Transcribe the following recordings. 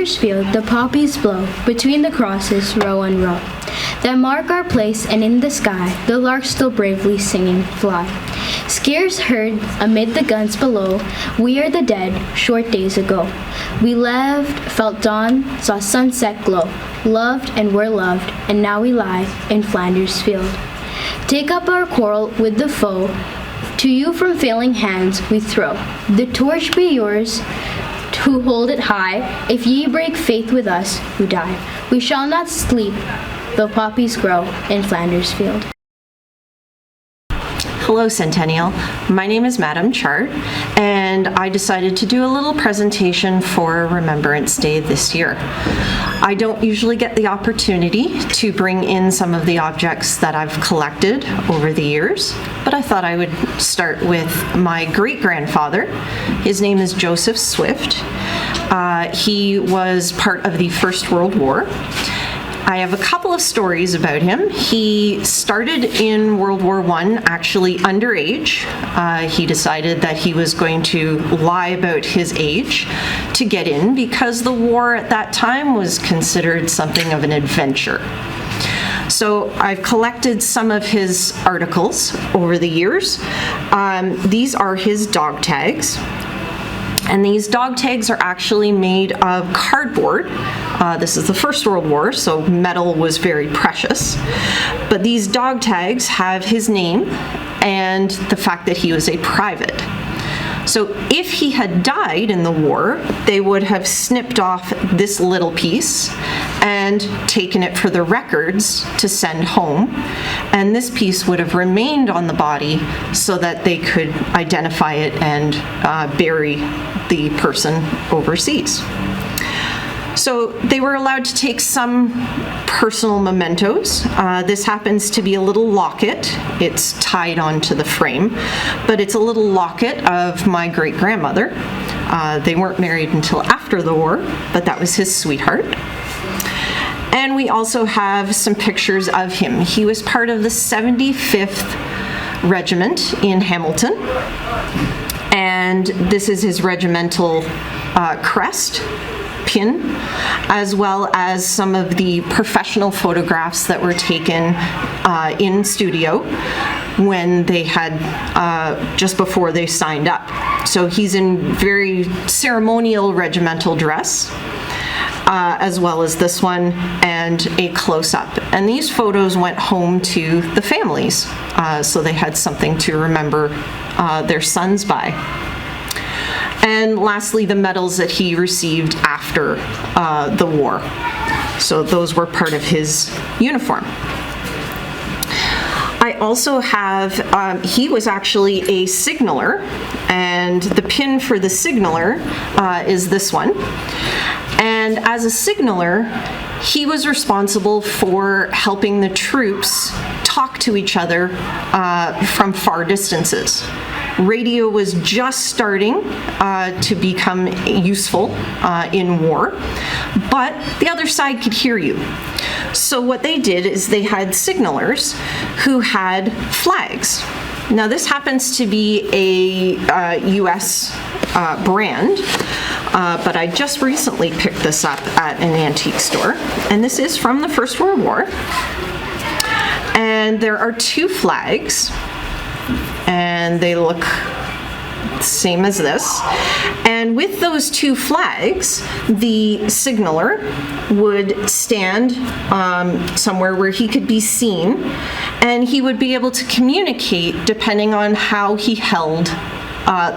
Flanders field the poppies blow, between the crosses row on row, that mark our place, and in the sky the larks still bravely singing fly. Scarce heard amid the guns below, we are the dead, short days ago. We lived, felt dawn, saw sunset glow, loved and were loved, and now we lie in Flanders field. Take up our quarrel with the foe, to you from failing hands we throw. The torch be yours, who hold it high, if ye break faith with us who die. We shall not sleep, though poppies grow in Flanders field. Hello, Centennial. My name is Madam Chart, and I decided to do a little presentation for Remembrance Day this year. I don't usually get the opportunity to bring in some of the objects that I've collected over the years, but I thought I would start with my great-grandfather. His name is Joseph Swift. He was part of the First World War. I have a couple of stories about him. He started in World War I actually underage. He decided that he was going to lie about his age to get in because the war at that time was considered something of an adventure. So I've collected some of his articles over the years. These are his dog tags. And these dog tags are actually made of cardboard. This is the First World War, so metal was very precious. But these dog tags have his name and the fact that he was a private. So if he had died in the war, they would have snipped off this little piece and taken it for the records to send home. And this piece would have remained on the body so that they could identify it and bury the person overseas. So they were allowed to take some personal mementos. This happens to be a little locket. It's tied onto the frame, but it's a little locket of my great-grandmother. They weren't married until after the war, but that was his sweetheart. And we also have some pictures of him. He was part of the 75th Regiment in Hamilton, and this is his regimental crest, pin, as well as some of the professional photographs that were taken in studio when they had, just before they signed up. So he's in very ceremonial regimental dress, as well as this one and a close-up. And these photos went home to the families, so they had something to remember their sons by. And lastly, the medals that he received after the war. So those were part of his uniform. I also have, he was actually a signaller, and the pin for the signaller is this one. And as a signaller, he was responsible for helping the troops talk to each other from far distances. Radio was just starting to become useful in war, but the other side could hear you. So what they did is they had signalers who had flags. Now this happens to be a US brand, but I just recently picked this up at an antique store, and this is from the First World War. And there are two flags, and they look same as this. And with those two flags, the signaler would stand somewhere where he could be seen, and he would be able to communicate depending on how he held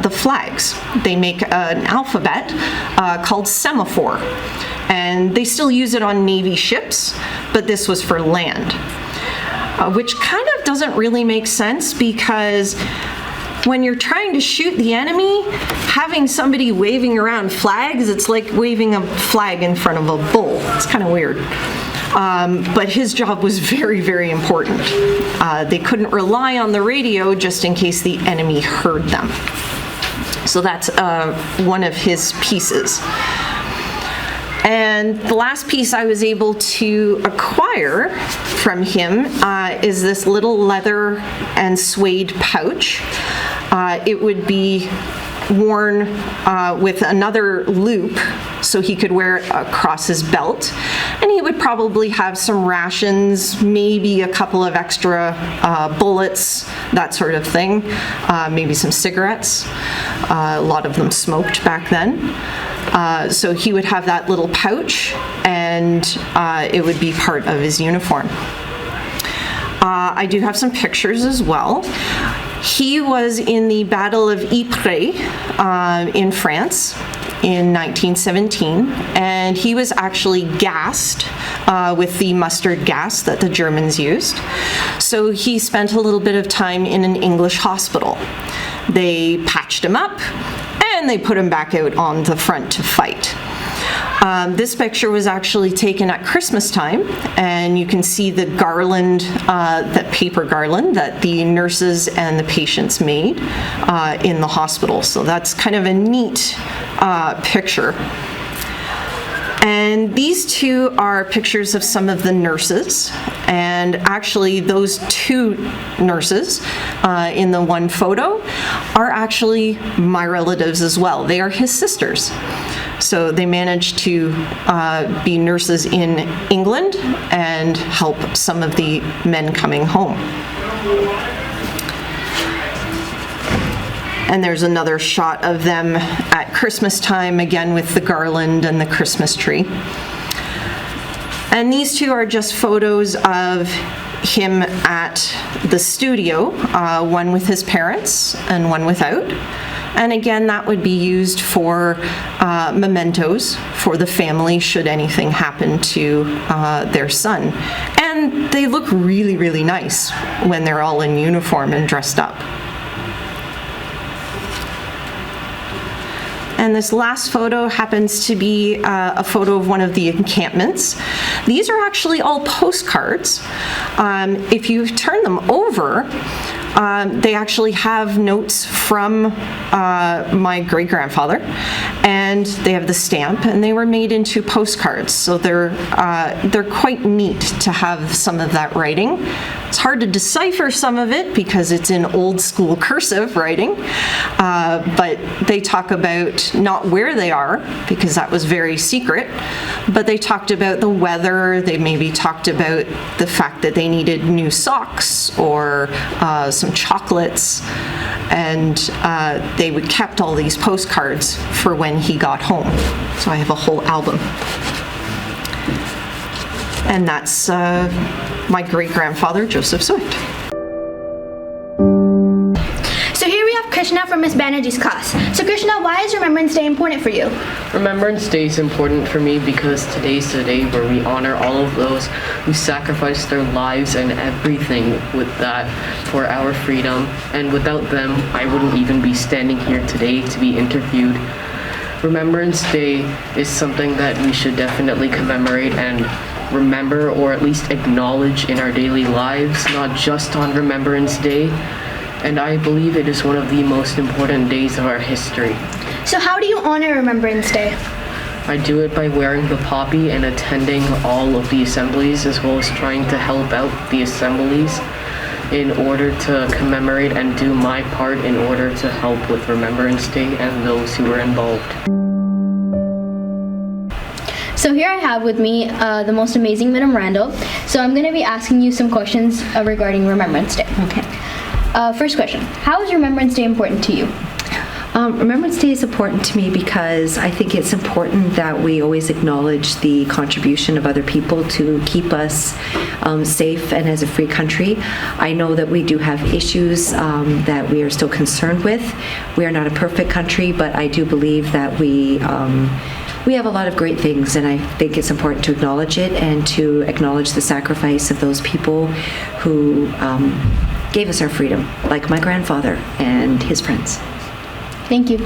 the flags. They make an alphabet called semaphore, and they still use it on Navy ships, but this was for land, which kind of doesn't really make sense, because when you're trying to shoot the enemy, having somebody waving around flags, it's like waving a flag in front of a bull. It's kind of weird. But his job was very, very important. They couldn't rely on the radio just in case the enemy heard them. So that's one of his pieces. And the last piece I was able to acquire from him is this little leather and suede pouch. It would be worn with another loop so he could wear it across his belt. And he would probably have some rations, maybe a couple of extra bullets, that sort of thing, maybe some cigarettes. A lot of them smoked back then. So he would have that little pouch, and it would be part of his uniform. I do have some pictures as well. He was in the Battle of Ypres in France in 1917, and he was actually gassed with the mustard gas that the Germans used. So he spent a little bit of time in an English hospital. They patched him up, and they put him back out on the front to fight. This picture was actually taken at Christmas time, and you can see the garland, that paper garland that the nurses and the patients made in the hospital. So that's kind of a neat picture. And these two are pictures of some of the nurses. And actually, those two nurses in the one photo are actually my relatives as well. They are his sisters. So they managed to be nurses in England and help some of the men coming home. And there's another shot of them at Christmas time, again with the garland and the Christmas tree. And these two are just photos of him at the studio, one with his parents and one without. And again, that would be used for mementos for the family should anything happen to their son. And they look really, really nice when they're all in uniform and dressed up. And this last photo happens to be a photo of one of the encampments. These are actually all postcards. If you turn them over, they actually have notes from my great-grandfather, and they have the stamp, and they were made into postcards. So they're quite neat to have some of that writing. It's hard to decipher some of it because it's in old school cursive writing, but they talk about not where they are, because that was very secret, but they talked about the weather. They maybe talked about the fact that they needed new socks or some chocolates, and they would kept all these postcards for when he got home. So I have a whole album. And that's my great-grandfather, Joseph Swift. So here we have Krishna from Miss Banerjee's class. So Krishna, why is Remembrance Day important for you? Remembrance Day is important for me because today's the day where we honor all of those who sacrificed their lives and everything with that for our freedom. And without them, I wouldn't even be standing here today to be interviewed. Remembrance Day is something that we should definitely commemorate and remember, or at least acknowledge in our daily lives, not just on Remembrance Day. And I believe it is one of the most important days of our history. So how do you honor Remembrance Day? I do it by wearing the poppy and attending all of the assemblies, as well as trying to help out the assemblies in order to commemorate and do my part in order to help with Remembrance Day and those who were involved. So here I have with me the most amazing Madam Randall. So I'm going to be asking you some questions regarding Remembrance Day. Okay. First question, how is Remembrance Day important to you? Remembrance Day is important to me because I think it's important that we always acknowledge the contribution of other people to keep us safe and as a free country. I know that we do have issues that we are still concerned with. We are not a perfect country, but I do believe that we have a lot of great things, and I think it's important to acknowledge it and to acknowledge the sacrifice of those people who gave us our freedom, like my grandfather and his friends. Thank you.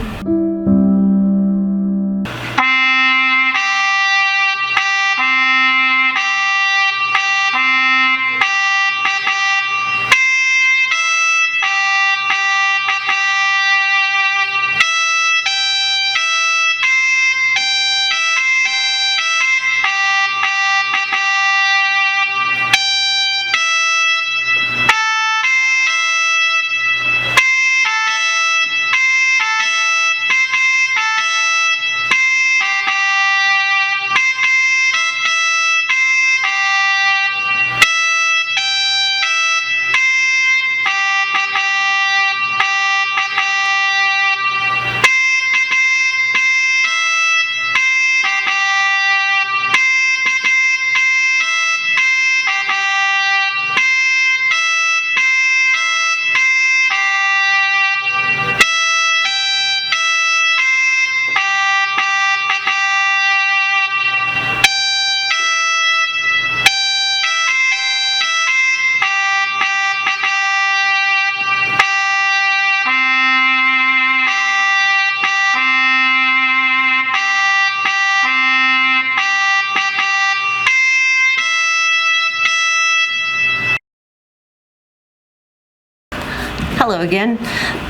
Hello again.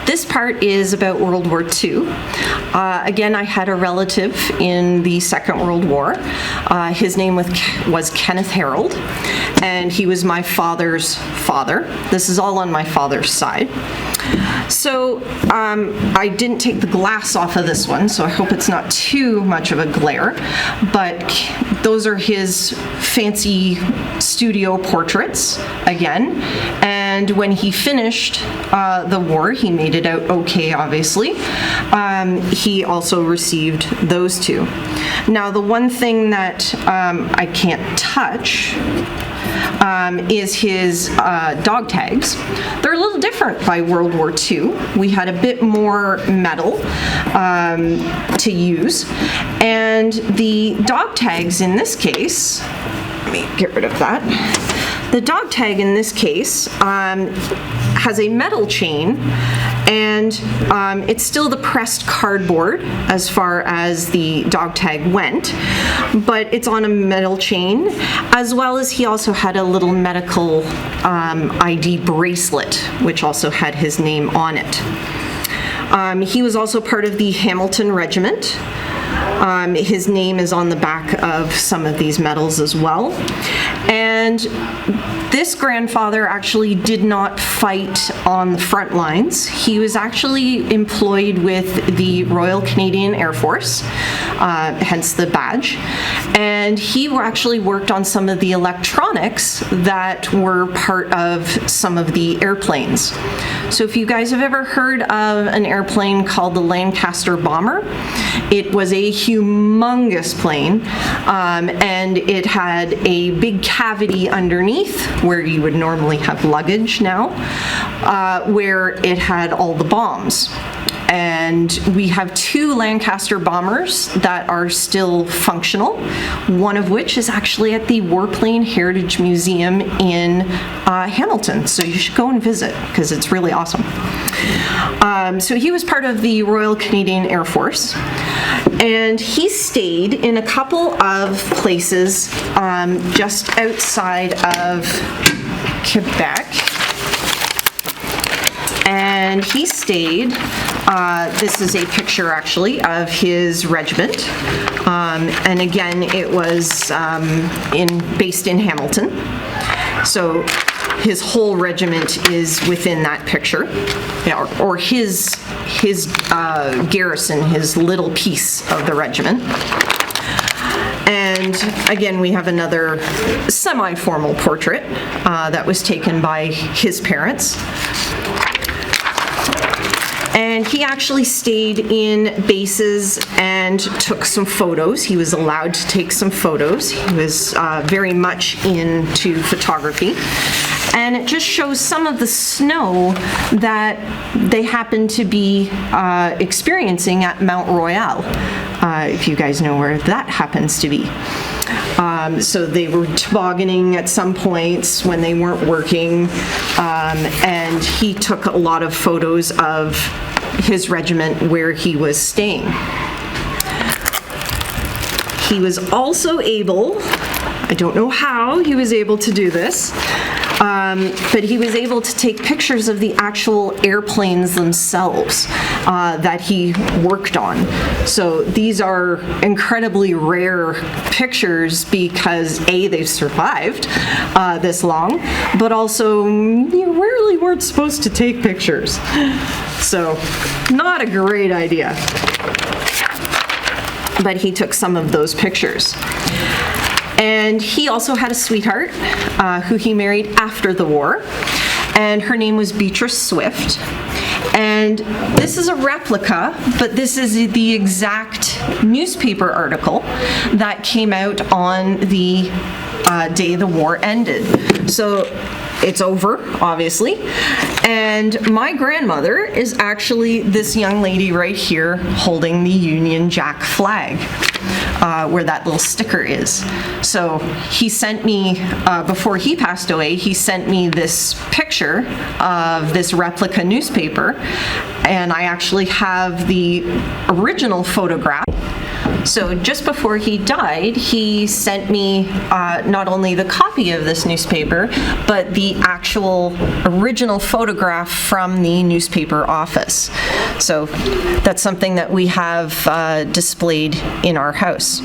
This part is about World War II. Again, I had a relative in the Second World War. His name was Kenneth Harold, and he was my father's father. This is all on my father's side. So I didn't take the glass off of this one, so I hope it's not too much of a glare, but those are his fancy studio portraits again. And when he finished the war, he made it out okay, obviously. He also received those two. Now, the one thing that I can't touch is his dog tags. They're a little different by World War II. We had a bit more metal to use, and the dog tags in this case, let me get rid of that. The dog tag in this case has a metal chain, and it's still the pressed cardboard as far as the dog tag went, but it's on a metal chain, as well as he also had a little medical ID bracelet, which also had his name on it. He was also part of the Hamilton Regiment. His name is on the back of some of these medals as well. And this grandfather actually did not fight on the front lines. He was actually employed with the Royal Canadian Air Force, hence the badge. And he actually worked on some of the electronics that were part of some of the airplanes. So if you guys have ever heard of an airplane called the Lancaster Bomber, it was a humongous plane, and it had a big cavity underneath where you would normally have luggage now, where it had all the bombs. And we have two Lancaster bombers that are still functional, one of which is actually at the Warplane Heritage Museum in Hamilton. So you should go and visit because it's really awesome. So he was part of the Royal Canadian Air Force, and he stayed in a couple of places just outside of Quebec. And he stayed, this is a picture actually of his regiment, and again it was based in Hamilton, so his whole regiment is within that picture, or his garrison, his little piece of the regiment. And again, we have another semi-formal portrait that was taken by his parents. And he actually stayed in bases and took some photos. He was allowed to take some photos. He was very much into photography. And it just shows some of the snow that they happened to be experiencing at Mount Royal, if you guys know where that happens to be. So they were tobogganing at some points when they weren't working, and he took a lot of photos of his regiment where he was staying. He was also able, I don't know how he was able to do this, but he was able to take pictures of the actual airplanes themselves that he worked on. So these are incredibly rare pictures because A, they've survived this long, but also you rarely weren't supposed to take pictures. So not a great idea. But he took some of those pictures. And he also had a sweetheart who he married after the war, and her name was Beatrice Swift. And this is a replica, but this is the exact newspaper article that came out on the day the war ended. So it's over, obviously. And my grandmother is actually this young lady right here holding the Union Jack flag, where that little sticker is. So he sent me, before he passed away, he sent me this picture of this replica newspaper, and I actually have the original photograph So just before he died, he sent me not only the copy of this newspaper, but the actual original photograph from the newspaper office. So that's something that we have displayed in our house.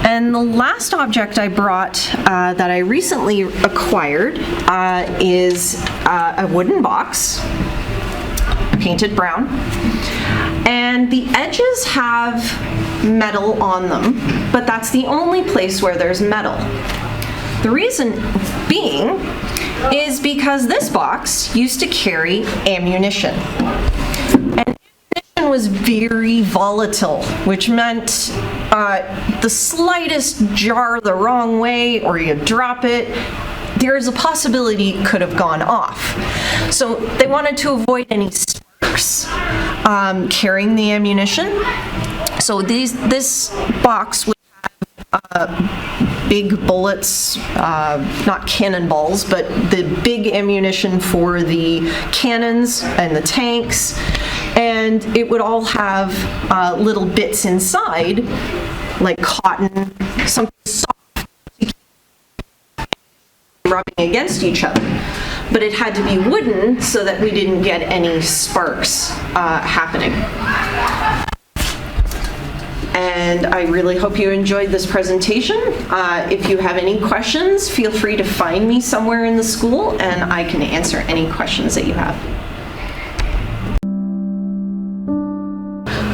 And the last object I brought that I recently acquired is a wooden box, painted brown. And the edges have metal on them, but that's the only place where there's metal. The reason being is because this box used to carry ammunition. And ammunition was very volatile, which meant the slightest jar the wrong way or you drop it, there is a possibility it could have gone off. So they wanted to avoid any sparks carrying the ammunition. So this box would have big bullets, not cannonballs, but the big ammunition for the cannons and the tanks, and it would all have little bits inside, like cotton, something soft, rubbing against each other. But it had to be wooden so that we didn't get any sparks happening. And I really hope you enjoyed this presentation. If you have any questions, feel free to find me somewhere in the school and I can answer any questions that you have.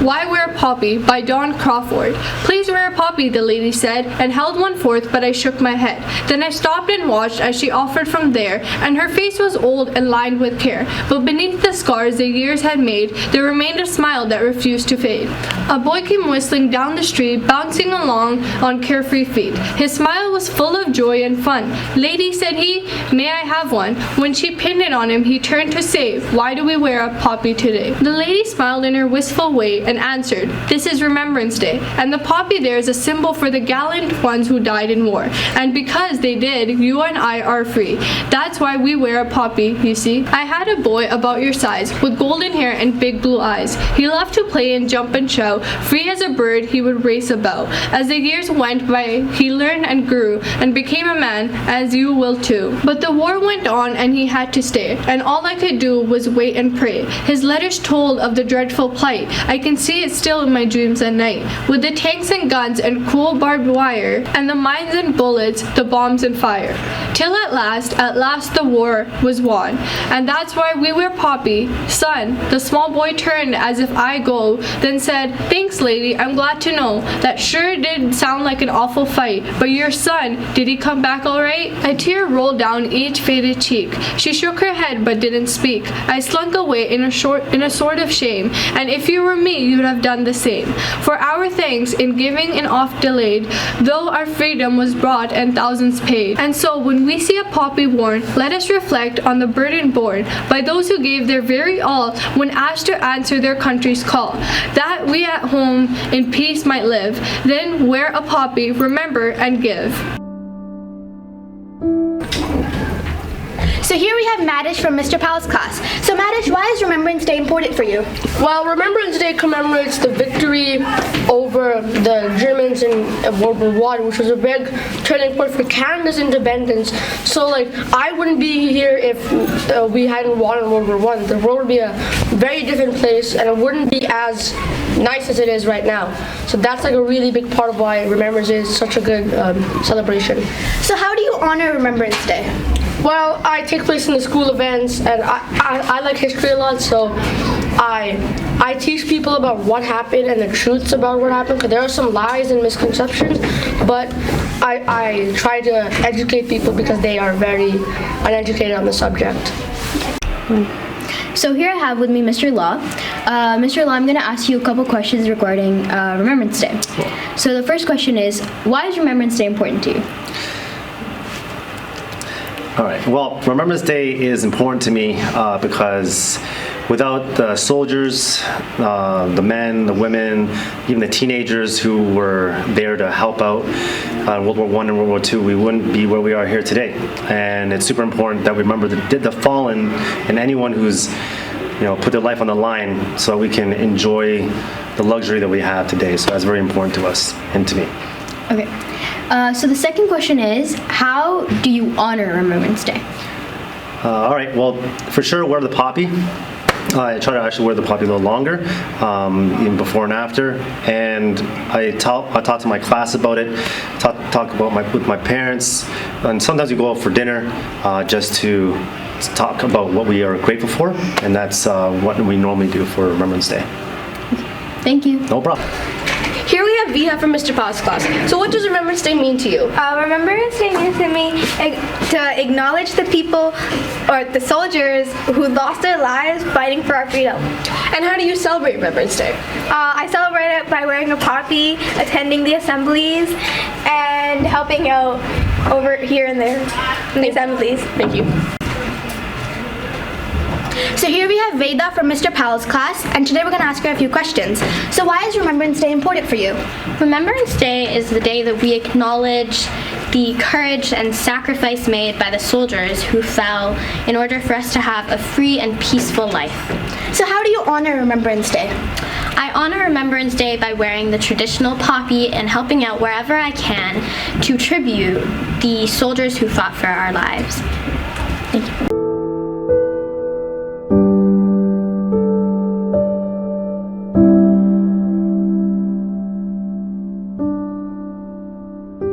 Why Wear a Poppy by Dawn Crawford. Please wear a poppy, the lady said, and held one forth, but I shook my head. Then I stopped and watched as she offered from there, and her face was old and lined with care. But beneath the scars the years had made, there remained a smile that refused to fade. A boy came whistling down the street, bouncing along on carefree feet. His smile was full of joy and fun. Lady, said he, may I have one? When she pinned it on him, he turned to say, why do we wear a poppy today? The lady smiled in her wistful way and answered, this is Remembrance Day, and the poppy there is a symbol for the gallant ones who died in war. And because they did, you and I are free. That's why we wear a poppy, you see. I had a boy about your size, with golden hair and big blue eyes. He loved to play and jump and shout. Free as a bird, he would race about. As the years went by, he learned and grew, and became a man, as you will too. But the war went on, and he had to stay, and all I could do was wait and pray. His letters told of the dreadful plight. I can see it still in my dreams at night, with the tanks and guns and cruel barbed wire, and the mines and bullets, the bombs and fire. Till at last the war was won, and that's why we wear poppy. Son, the small boy turned as if I go, then said, thanks lady, I'm glad to know. That sure did sound like an awful fight, but your son, did he come back all right? A tear rolled down each faded cheek. She shook her head but didn't speak. I slunk away in a sort of shame, and if you were me, you'd have done the same. For our thanks in giving and oft delayed, though our freedom was brought and thousands paid. And so when we see a poppy worn, let us reflect on the burden borne by those who gave their very all when asked to answer their country's call, that we at home in peace might live. Then wear a poppy, remember and give. So here we have Madish from Mr. Powell's class. So Madish, why is Remembrance Day important for you? Well, Remembrance Day commemorates the victory over the Germans in World War I, which was a big turning point for Canada's independence. So, I wouldn't be here if we hadn't won in World War I. The world would be a very different place, and it wouldn't be as nice as it is right now. So that's a really big part of why Remembrance Day is such a good celebration. So how do you honor Remembrance Day? Well, I take place in the school events, and I like history a lot, so I teach people about what happened and the truths about what happened, because there are some lies and misconceptions, but I try to educate people because they are very uneducated on the subject. So here I have with me Mr. Law. Mr. Law, I'm going to ask you a couple questions regarding Remembrance Day. So the first question is, why is Remembrance Day important to you? All right. Well, Remembrance Day is important to me because without the soldiers, the men, the women, even the teenagers who were there to help out in World War I and World War II, we wouldn't be where we are here today. And it's super important that we remember the fallen and anyone who's put their life on the line so we can enjoy the luxury that we have today. So that's very important to us and to me. Okay. So the second question is, how do you honor Remembrance Day? All right, well, for sure, wear the poppy. I try to actually wear the poppy a little longer, even before and after. And I talk to my class about it, talk about with my parents, and sometimes we go out for dinner just to talk about what we are grateful for, and that's what we normally do for Remembrance Day. Thank you. No problem. Here we have Viha from Mr. Powell's class. So what does Remembrance Day mean to you? Remembrance Day means to me to acknowledge the people or the soldiers who lost their lives fighting for our freedom. And how do you celebrate Remembrance Day? I celebrate it by wearing a poppy, attending the assemblies, and helping out over here and there in the assemblies. Thank you. So here we have Veda from Mr. Powell's class, and today we're going to ask her a few questions. So why is Remembrance Day important for you? Remembrance Day is the day that we acknowledge the courage and sacrifice made by the soldiers who fell in order for us to have a free and peaceful life. So how do you honor Remembrance Day? I honor Remembrance Day by wearing the traditional poppy and helping out wherever I can to tribute the soldiers who fought for our lives.